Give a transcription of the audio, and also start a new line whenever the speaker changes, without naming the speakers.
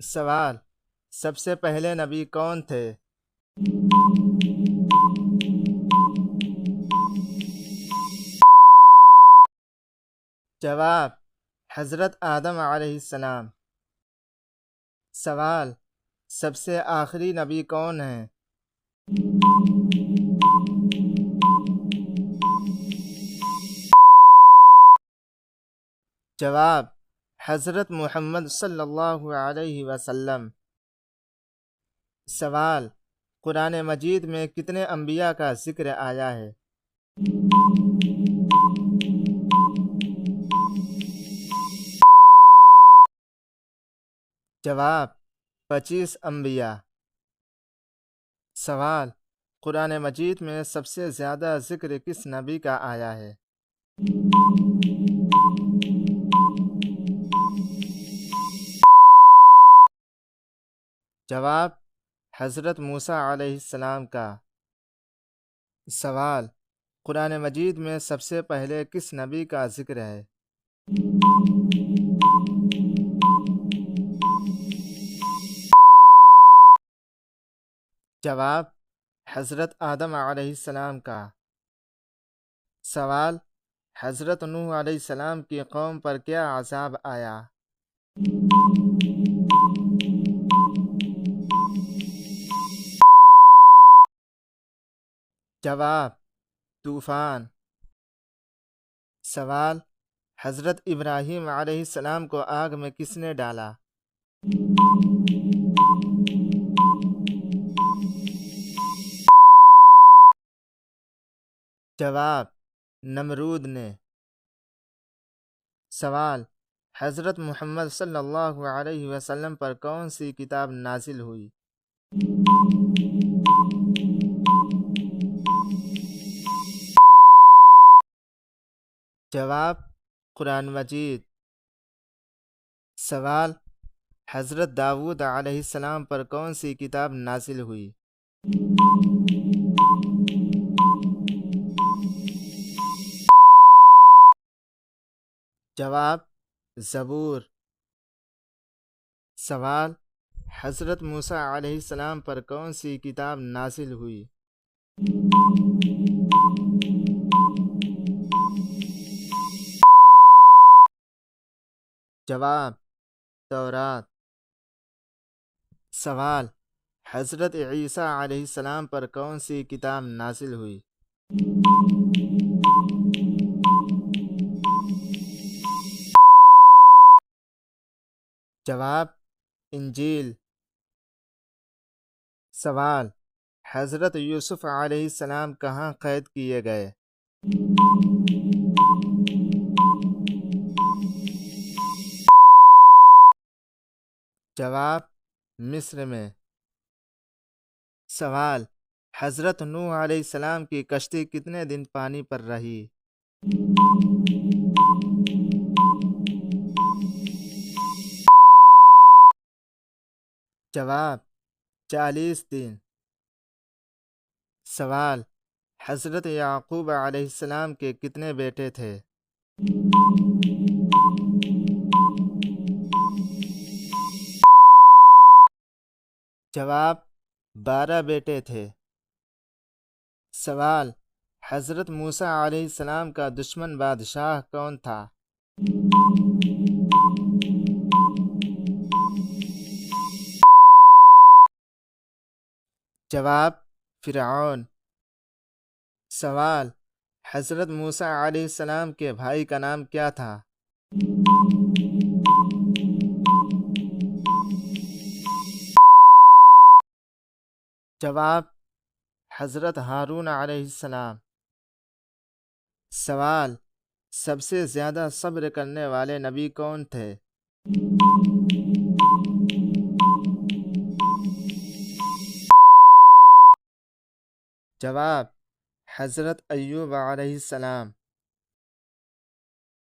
سوال: سب سے پہلے نبی کون تھے؟ جواب: حضرت آدم علیہ السلام۔ سوال: سب سے آخری نبی کون ہیں؟ جواب: حضرت محمد صلی اللہ علیہ وسلم۔ سوال: قرآن مجید میں کتنے انبیاء کا ذکر آیا ہے؟ جواب: 25 انبیاء۔ سوال: قرآن مجید میں سب سے زیادہ ذکر کس نبی کا آیا ہے؟ جواب: حضرت موسیٰ علیہ السلام کا۔ سوال: قرآن مجید میں سب سے پہلے کس نبی کا ذکر ہے؟ جواب: حضرت آدم علیہ السلام کا۔ سوال: حضرت نوح علیہ السلام کی قوم پر کیا عذاب آیا؟ جواب: طوفان۔ سوال: حضرت ابراہیم علیہ السلام کو آگ میں کس نے ڈالا؟ جواب: نمرود نے۔ سوال: حضرت محمد صلی اللہ علیہ وسلم پر کون سی کتاب نازل ہوئی؟ جواب: قرآن مجید۔ سوال: حضرت داؤد علیہ السلام پر کون سی کتاب نازل ہوئی؟ جواب: زبور۔ سوال: حضرت موسیٰ علیہ السلام پر کون سی کتاب نازل ہوئی؟ جواب: تورات۔ سوال: حضرت عیسیٰ علیہ السلام پر کون سی کتاب نازل ہوئی؟ جواب: انجیل۔ سوال: حضرت یوسف علیہ السلام کہاں قید کیے گئے؟ جواب: مصر میں۔ سوال: حضرت نوح علیہ السلام کی کشتی کتنے دن پانی پر رہی؟ جواب: 40 دن۔ سوال: حضرت یعقوب علیہ السلام کے کتنے بیٹے تھے؟ جواب: 12 بیٹے تھے۔ سوال: حضرت موسیٰ علیہ السلام کا دشمن بادشاہ کون تھا؟ جواب: فرعون۔ سوال: حضرت موسیٰ علیہ السلام کے بھائی کا نام کیا تھا؟ جواب: حضرت ہارون علیہ السلام۔ سوال: سب سے زیادہ صبر کرنے والے نبی کون تھے؟ جواب: حضرت ایوب علیہ السلام۔